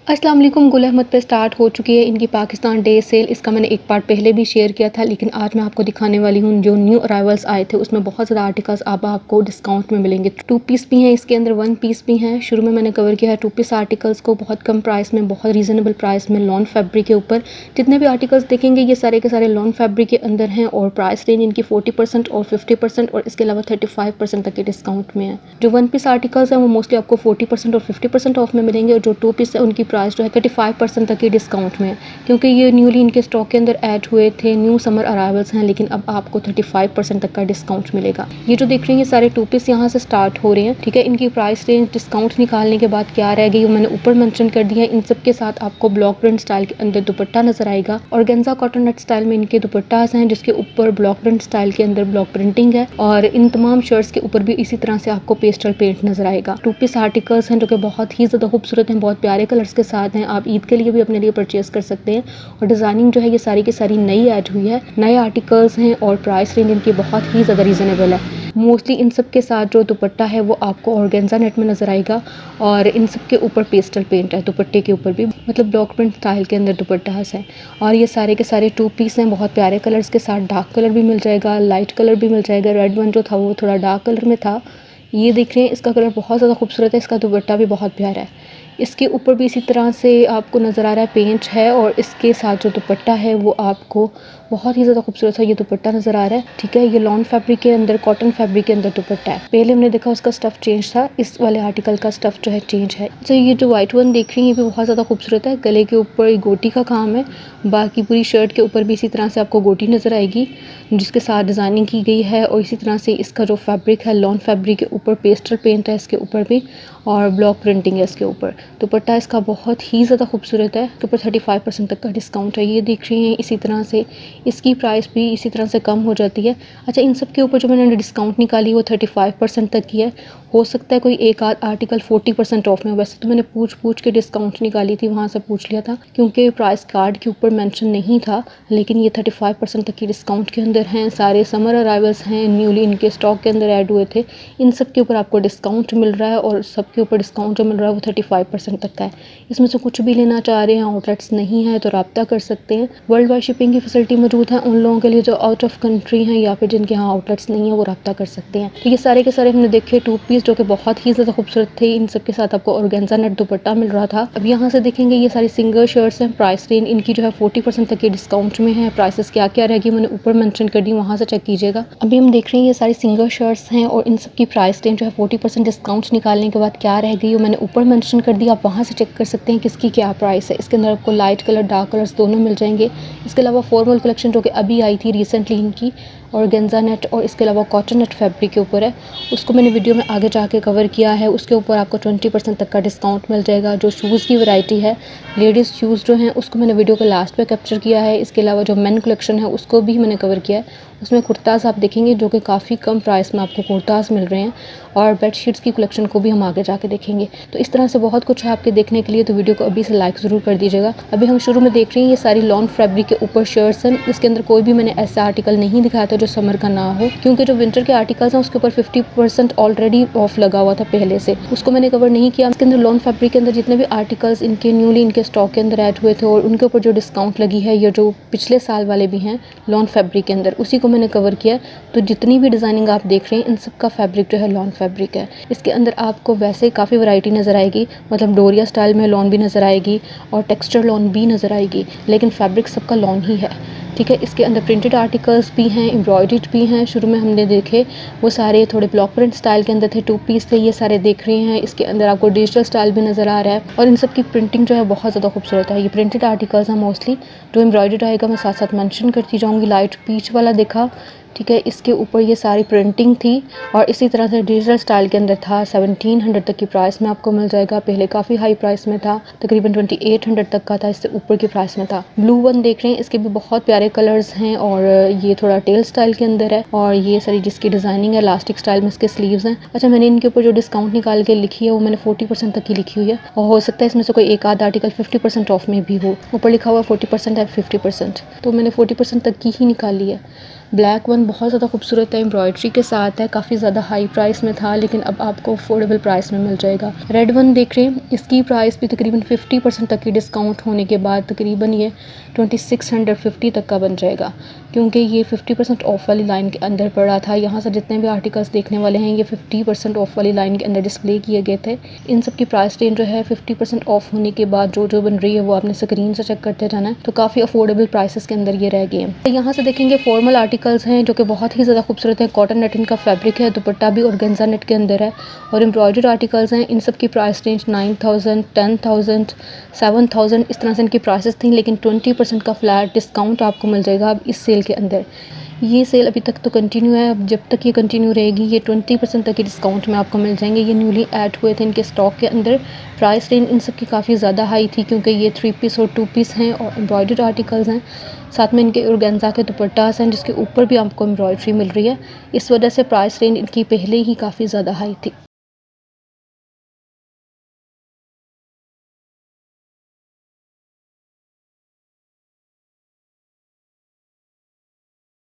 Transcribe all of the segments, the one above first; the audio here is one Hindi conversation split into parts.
अस्सलाम वालेकुम। गुल अहमद पे स्टार्ट हो चुकी है इनकी पाकिस्तान डे सेल। इसका मैंने एक पार्ट पहले भी शेयर किया था, लेकिन आज मैं आपको दिखाने वाली हूँ जो न्यू अराइवल्स आए थे उसमें बहुत ज़्यादा आर्टिकल्स अब आपको डिस्काउंट में मिलेंगे। 2 पीस भी हैं इसके अंदर, 1 पीस भी हैं। शुरू में मैंने कवर किया है 2 पीस आर्टिकल्स को बहुत कम प्राइस में, बहुत रीज़नेबल प्राइस में लॉन फैब्रिक के ऊपर। जितने भी आर्टिकल्स देखेंगे ये सारे के सारे लॉन फैब्रिक के अंदर हैं और प्राइस रेंज इनकी 40% और 50% और इसके अलावा 35% तक के डिस्काउंट में है। जो 1 पीस आर्टिकल्स हैं वो मोस्टली आपको 40% और 50% ऑफ में मिलेंगे और जो 2 पीस है उनकी प्राइस जो है 35% तक की डिस्काउंट में, क्योंकि ये न्यूली इनके स्टॉक के अंदर ऐड हुए थे, न्यू समर अराइवल्स हैं। लेकिन अब आपको 35% तक का डिस्काउंट मिलेगा। ये जो देख रहे हैं ये सारे 2 पीस यहाँ से स्टार्ट हो रहे हैं, ठीक है। इनकी प्राइस रेंज डिस्काउंट निकालने के बाद क्या रह गई वो मैंने ऊपर मेंशन कर दिया है। इन सब के साथ आपको ब्लॉक प्रिंट स्टाइल के अंदर दुपट्टा नजर आएगा और गेंजा कॉटन नेट स्टाइल में इनके दुपट्टास हैं जिसके ऊपर ब्लॉक प्रिंट स्टाइल के अंदर ब्लॉक प्रिंटिंग है और इन तमाम शर्ट्स के ऊपर भी इसी तरह से आपको पेस्टल पेंट नजर आएगा। 2 पीस आर्टिकल्स हैं जो कि बहुत ही ज़्यादा खूबसूरत हैं, बहुत प्यारे कलर्स के साथ हैं। आप ईद के लिए भी अपने लिए परचेस कर सकते हैं और डिज़ाइनिंग जो है ये सारी की सारी नई ऐड हुई है, नए आर्टिकल्स हैं और प्राइस रेंज इनकी बहुत ही ज़्यादा रीज़नेबल है। मोस्टली इन सब के साथ जो दुपट्टा है वो आपको ऑर्गेन्जा नेट में नज़र आएगा और इन सब के ऊपर पेस्टल पेंट है, दुपट्टे के ऊपर भी मतलब ब्लॉक प्रिंट स्टाइल के अंदर दुपट्टास हैं। और ये सारे के सारे 2 पीस हैं, बहुत प्यारे कलर्स के साथ। डार्क कलर भी मिल जाएगा, लाइट कलर भी मिल जाएगा। रेड वन जो था वो थोड़ा डार्क कलर में था, ये देख रहे हैं इसका कलर बहुत ज़्यादा खूबसूरत है। इसका दुपट्टा भी बहुत प्यारा है। इसके ऊपर भी इसी तरह से आपको नज़र आ रहा है पेंट है और इसके साथ जो दुपट्टा है वो आपको बहुत ही ज़्यादा खूबसूरत सा ये दुपट्टा नज़र आ रहा है, ठीक है। ये लॉन फैब्रिक के अंदर, कॉटन फैब्रिक के अंदर दुपट्टा है। पहले हमने देखा उसका स्टफ़ चेंज था, इस वाले आर्टिकल का स्टफ़ जो है चेंज है। अच्छा, ये जो वाइट वन देख रही हैं ये भी बहुत ज़्यादा खूबसूरत है। गले के ऊपर गोटी का काम है, बाकी पूरी शर्ट के ऊपर भी इसी तरह से आपको गोटी नज़र आएगी जिसके साथ डिज़ाइनिंग की गई है। और इसी तरह से इसका जो फैब्रिक है लॉन फैब्रिक के ऊपर पेस्टल पेंट है इसके ऊपर भी और ब्लॉक प्रिंटिंग है इसके ऊपर। दुपट्टा इसका बहुत ही ज़्यादा खूबसूरत है, के ऊपर 35% तक का डिस्काउंट है। ये देख रही हैं इसी तरह से इसकी प्राइस भी इसी तरह से कम हो जाती है। अच्छा, इन सब के ऊपर जो मैंने डिस्काउंट निकाली वो 35% तक की है। हो सकता है कोई एक आध आर्टिकल 40% ऑफ में। वैसे तो मैंने पूछ के डिस्काउंट निकाली थी, वहाँ से पूछ लिया था क्योंकि प्राइस कार्ड के ऊपर मेंशन नहीं था। लेकिन ये 35% तक की डिस्काउंट के अंदर हैं। सारे समर अराइवल्स हैं, न्यूली इनके स्टॉक के अंदर ऐड हुए थे। इन सब के ऊपर आपको डिस्काउंट मिल रहा है और सबके ऊपर डिस्काउंट जो मिल रहा है वो 35% तक का है। इसमें से कुछ भी लेना चाह रहे हैं, आउटलेट्स नहीं है तो रब्ता कर सकते हैं। वर्ल्ड वाइड शिपिंग की फैसिलिटी मौजूद है उन लोगों के लिए जो आउट ऑफ कंट्री हैं या फिर जिनके यहाँ आउटलेट्स नहीं है, वो रब्ता कर सकते हैं। तो ये सारे के सारे हमने देखे 2 पीस जो कि बहुत ही ज़्यादा खूबसूरत थे। इन सब के साथ आपको ऑर्गेन्जा नेट दुपट्टा मिल रहा था। अब यहाँ से देखेंगे ये सारी सिंगल शर्ट्स हैं। प्राइस रेंज इनकी जो है 40% तक के डिस्काउंट में है। प्राइसेस क्या क्या रहेगी मैंने ऊपर मेंशन कर दी, वहाँ से चेक कीजिएगा। अभी हम देख रहे हैं ये सारी सिंगल शर्ट्स हैं और इन सब की प्राइस रेंज जो है 40% डिस्काउंट निकालने के बाद क्या रह गई वो मैंने ऊपर मेंशन कर दिया। आप वहाँ से चेक कर सकते हैं किसकी क्या प्राइस है। इसके अंदर आपको लाइट कलर, डार्क कलर्स दोनों मिल जाएंगे। इसके अलावा फॉर्मल कलेक्शन जो कि अभी आई थी रिसेंटली इनकी और गेंजा नेट और इसके अलावा कॉटन नेट फैब्रिक के ऊपर है, उसको मैंने वीडियो में आगे जाके कवर किया है। उसके ऊपर आपको 20% तक का डिस्काउंट मिल जाएगा। जो शूज़ की वैरायटी है, लेडीज़ शूज़ जो हैं उसको मैंने वीडियो के लास्ट पे कैप्चर किया है। इसके अलावा जो मेन कलेक्शन है उसको भी मैंने कवर किया है। उसमें कुर्ताज़ आप देखेंगे जो कि काफ़ी कम प्राइस में आपको कुर्ताज़ मिल रहे हैं और बेडशीट्स की कलेक्शन को भी हम आगे जाके देखेंगे। तो इस तरह से बहुत कुछ है आपके देखने के लिए, तो वीडियो को अभी से लाइक ज़रूर कर दीजिएगा। अभी हम शुरू में देख रहे हैं ये सारी लॉन फैब्रिक के ऊपर शर्ट्स हैं। इसके अंदर कोई भी मैंने ऐसा आर्टिकल नहीं दिखाया था जो समर का ना हो, क्योंकि जो विंटर के आर्टिकल्स हैं उसके ऊपर 50% ऑलरेडी ऑफ लगा हुआ था पहले से, उसको मैंने कवर नहीं किया। इसके अंदर लॉन फैब्रिक के अंदर जितने भी आर्टिकल्स इनके न्यूली इनके स्टॉक के अंदर ऐड हुए थे और उनके ऊपर जो डिस्काउंट लगी है, ये जो पिछले साल वाले भी हैं लॉन फैब्रिक के अंदर, उसी को मैंने कवर किया। तो जितनी भी डिज़ाइनिंग आप देख रहे हैं इन सब का फैब्रिक जो है लॉन फैब्रिक है। इसके अंदर आपको वैसे काफ़ी वैरायटी नज़र आएगी, मतलब डोरिया स्टाइल में लॉन भी नज़र आएगी और टेक्सचर लॉन भी नज़र आएगी, लेकिन फैब्रिक सबका लॉन ही है, ठीक है। इसके अंदर प्रिंटेड आर्टिकल्स भी हैं, एम्ब्रॉयडर्ड भी हैं। शुरू में हमने देखे वो सारे थोड़े ब्लॉक प्रिंट स्टाइल के अंदर थे, 2 पीस थे, ये सारे देख रहे हैं। इसके अंदर आपको डिजिटल स्टाइल भी नज़र आ रहा है और इन सब की प्रिंटिंग जो है बहुत ज़्यादा खूबसूरत है। ये प्रिंटेड आर्टिकल्स हैं मोस्टली, जो एम्ब्रॉयडर्ड आएगा मैं साथ साथ मेंशन करती जाऊँगी। लाइट पीच वाला देखा, ठीक है। इसके ऊपर ये सारी प्रिंटिंग थी और इसी तरह से डिजिटल स्टाइल के अंदर था। 1700 तक की प्राइस में आपको मिल जाएगा। पहले काफ़ी हाई प्राइस में था, तकरीबन 2800 तक का था, इससे ऊपर की प्राइस में था। ब्लू वन देख रहे हैं, इसके भी बहुत प्यारे कलर्स हैं और ये थोड़ा टेल स्टाइल के अंदर है और ये सारी जिसकी डिज़ाइनिंग है इलास्टिक स्टाइल में इसके स्लीव्स हैं। अच्छा, मैंने इनके ऊपर जो डिस्काउंट निकाल के लिखी है वो मैंने 40% तक की लिखी हुई है और हो सकता है इसमें से कोई एक आध आर्टिकल 50% ऑफ में भी हो। ऊपर लिखा हुआ 40% एंड 50%, तो मैंने 40% तक की ही निकाली है। ब्लैक वन बहुत ज़्यादा खूबसूरत है, एम्ब्रॉयडरी के साथ है, काफ़ी ज़्यादा हाई प्राइस में था लेकिन अब आपको अफोर्डेबल प्राइस में मिल जाएगा। रेड वन देख रहे हैं, इसकी प्राइस भी तकरीबन 50% तक की डिस्काउंट होने के बाद तकरीबन ये 2650 तक का बन जाएगा, क्योंकि ये 50% ऑफ वाली लाइन के अंदर पड़ा था। यहाँ से जितने भी आर्टिकल्स देखने वाले हैं ये 50% ऑफ वाली लाइन के अंदर डिस्प्ले किए गए थे। इन सब की प्राइस रेंज जो है 50% ऑफ होने के बाद जो जो बन रही है वो आपने स्क्रीन से चेक करते जाना है, तो काफ़ी अफोर्डेबल प्राइसेस के अंदर ये रह गए हैं। यहाँ से देखेंगे फॉर्मल आर्टिकल्स हैं जो कि बहुत ही ज़्यादा खूबसूरत है, कॉटन नेट इनका फैब्रिक है, दुपट्टा भी ऑर्गेन्जा नेट के अंदर है और एम्ब्रॉयडर्ड आर्टिकल्स हैं। इन सब की प्राइस रेंज 9000, 10,000, 7,000 इस तरह से इनकी प्राइसेस थी, लेकिन 20% का फ्लैट डिस्काउंट आपको मिल जाएगा अब इस सेल के अंदर। ये सेल अभी तक तो कंटिन्यू है, अब जब तक ये कंटिन्यू रहेगी ये 20% तक के डिस्काउंट में आपको मिल जाएंगे। ये न्यूली ऐड हुए थे इनके स्टॉक के अंदर। प्राइस रेंज इन सब की काफ़ी ज़्यादा हाई थी क्योंकि ये 3 पीस और 2 पीस हैं और एम्ब्रॉयडर्ड आर्टिकल्स हैं, साथ में इनके ऑर्गेन्जा के दुपट्टास हैं जिसके ऊपर भी आपको एम्ब्रॉयडरी मिल रही है। इस वजह से प्राइस रेंज इनकी पहले ही काफ़ी ज़्यादा हाई थी।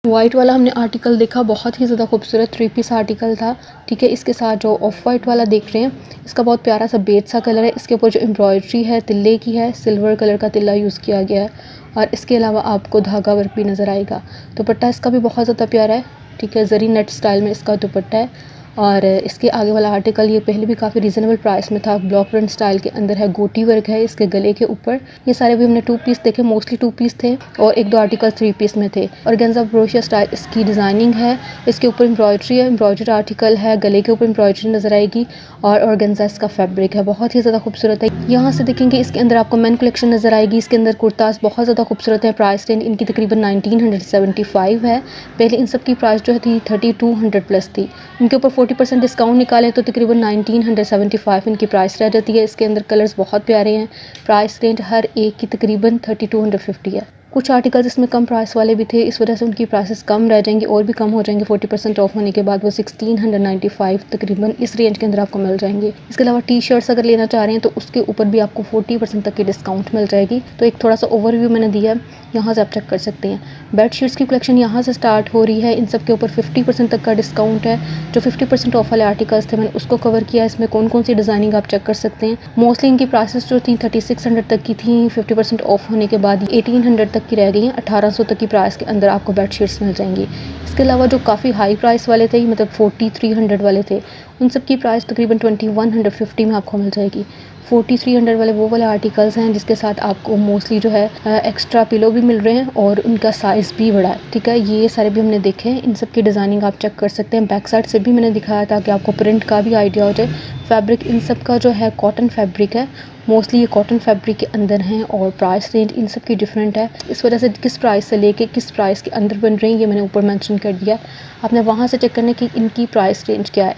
वाइट वाला हमने आर्टिकल देखा, बहुत ही ज़्यादा खूबसूरत 3 पीस आर्टिकल था। ठीक है, इसके साथ जो ऑफ वाइट वाला देख रहे हैं इसका बहुत प्यारा सा बेज सा कलर है। इसके ऊपर जो एम्ब्रॉयडरी है तिल्ले की है, सिल्वर कलर का तिल्ला यूज़ किया गया है और इसके अलावा आपको धागा वर्क भी नज़र आएगा। दुपट्टा इसका भी बहुत ज़्यादा प्यारा है। ठीक है, जरी नेट स्टाइल में इसका दुपट्टा है और इसके आगे वाला आर्टिकल ये पहले भी काफ़ी रीज़नेबल प्राइस में था, ब्लॉक प्रिंट स्टाइल के अंदर है, गोटी वर्क है इसके गले के ऊपर। ये सारे भी हमने 2 पीस देखे, मोस्टली 2 पीस थे और 1-2 आर्टिकल 3 पीस में थे। ऑर्गेन्जा ब्रोशिया स्टाइल इसकी डिज़ाइनिंग है, इसके ऊपर एम्ब्रॉयडरी है, एम्ब्रॉयडर्ड आर्टिकल है, गले के ऊपर एम्ब्रॉयडरी नज़र आएगी और ऑर्गेन्जा इसका फैब्रिक है, बहुत ही ज़्यादा खूबसूरत है। यहाँ से देखेंगे इसके अंदर आपको मेन कलेक्शन नज़र आएगी। इसके अंदर कुर्तास बहुत ज़्यादा खूबसूरत है। प्राइस रेंज इनकी तकरीबन 1975 है। पहले इन सब की प्राइस जो थी 3200 प्लस थी, इनके ऊपर 40% डिस्काउंट निकालें तो तकरीबन 1975 इनकी प्राइस रह जाती है। इसके अंदर कलर्स बहुत प्यारे हैं। प्राइस रेंज हर एक की तकरीबन 3250 है। कुछ आर्टिकल्स इसमें कम प्राइस वाले भी थे, इस वजह से उनकी प्राइसेस कम रह जाएंगी और भी कम हो जाएंगे 40% ऑफ होने के बाद। वो 1695 तकरीबन इस रेंज के अंदर आपको मिल जाएंगे। इसके अलावा टी शर्ट्स अगर लेना चाह रहे हैं तो उसके ऊपर भी आपको 40% तक की डिस्काउंट मिल जाएगी। तो एक थोड़ा सा ओवरव्यू मैंने दिया है, यहाँ से आप चेक कर सकते हैं। बेडशीट्स की कलेक्शन यहाँ से स्टार्ट हो रही है, इन सब के ऊपर 50% तक का डिस्काउंट है। जो 50% ऑफ वाले आर्टिकल्स थे मैंने उसको कवर किया। इसमें कौन कौन सी डिज़ाइनिंग आप चेक कर सकते हैं। मोस्टली इनकी प्राइसेस जो थी 3600 तक की थी, 50% ऑफ होने के बाद 1800 तक की रह गई हैं। 1800 तक की प्राइस के अंदर आपको बेडशीट्स मिल जाएंगी। इसके अलावा जो काफ़ी हाई प्राइस वाले थे, मतलब 4300 वाले थे, उन सब की प्राइस तकरीबन 2150 में आपको मिल जाएगी। 4300 वाले वो वाले आर्टिकल्स हैं जिसके साथ आपको मोस्टली जो है एक्स्ट्रा पिलो भी मिल रहे हैं और उनका साइज़ भी बड़ा है। ठीक है, ये सारे भी हमने देखे हैं। इन सब की डिज़ाइनिंग आप चेक कर सकते हैं। बैक साइड से भी मैंने दिखाया था कि आपको प्रिंट का भी आइडिया हो जाए। फैब्रिक इन सब का जो है कॉटन फैब्रिक है, मोस्टली ये कॉटन फैब्रिक के अंदर हैं और प्राइस रेंज इन सब की डिफरेंट है। इस वजह से किस प्राइस से लेके किस प्राइस के अंदर बन रही है ये मैंने ऊपर मेंशन कर दिया। आपने वहाँ से चेक करना कि इनकी प्राइस रेंज क्या है।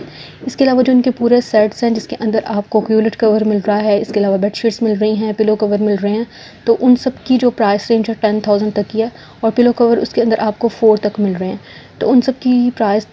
इसके अलावा जो इनके पूरे सेट्स हैं जिसके अंदर आपको क्यूलेट कवर मिल रहा है, इसके अलावा बेडशीट्स मिल रही हैं, पिलो कवर मिल रहे हैं, तो उन सब की जो प्राइस रेंज है 10,000 तक की है और पिलो कवर उसके अंदर आपको 4 तक मिल रहे हैं। तो उन सब की प्राइस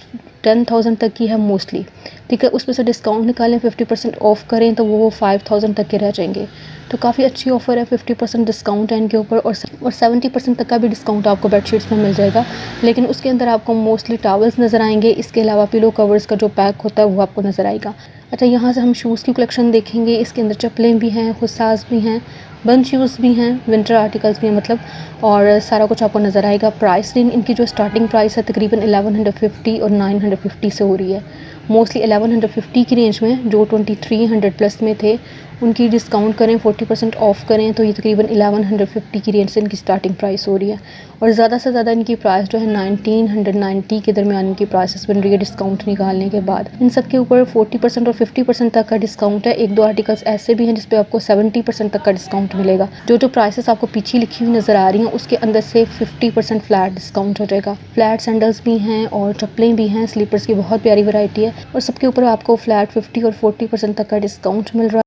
10,000 तक की है मोस्टली। ठीक है, उसमें से डिस्काउंट निकालें, 50% ऑफ करें तो वो 5000 तक के रह जाएंगे। तो काफ़ी अच्छी ऑफ़र है, 50% डिस्काउंट है इनके ऊपर और 70% तक का भी डिस्काउंट आपको बेडशीट्स में मिल जाएगा। लेकिन उसके अंदर आपको मोस्टली टॉवल्स नज़र आएंगे, इसके अलावा पिलो कवर्स का जो पैक होता है वो आपको नज़र आएगा। अच्छा, यहाँ से हम शूज़ की कलेक्शन देखेंगे। इसके अंदर चप्पलें भी हैं, हुसास भी हैं, बंद शूज़ भी हैं, विंटर आर्टिकल्स भी हैं मतलब, और सारा कुछ आपको नज़र आएगा। प्राइस रेंज इनकी जो स्टार्टिंग प्राइस है तकरीबन 1150 और 950 से हो रही है। मोस्टली 1150 की रेंज में जो 2300 प्लस में थे उनकी डिस्काउंट करें, 40% ऑफ करें तो ये तकरीबन 1150 की रेंज से इनकी स्टार्टिंग प्राइस हो रही है। और ज़्यादा से ज़्यादा इनकी प्राइस जो है 1990 के दरमियान इनकी प्राइसेस बन रही है डिस्काउंट निकालने के बाद। इन सब के ऊपर 40% और 50% तक का डिस्काउंट है। 1-2 आर्टिकल्स ऐसे भी हैं जिस पे आपको 70% तक का डिस्काउंट मिलेगा। जो जो प्राइसेस आपको पीछे लिखी हुई नज़र आ रही हैं उसके अंदर से 50% फ्लैट डिस्काउंट हो जाएगा। फ्लैट सैंडल्स भी हैं और चप्पलें भी हैं, स्लीपर्स की बहुत प्यारी वैरायटी है और सबके ऊपर आपको फ्लैट 50 और 40% तक का डिस्काउंट मिल रहा है।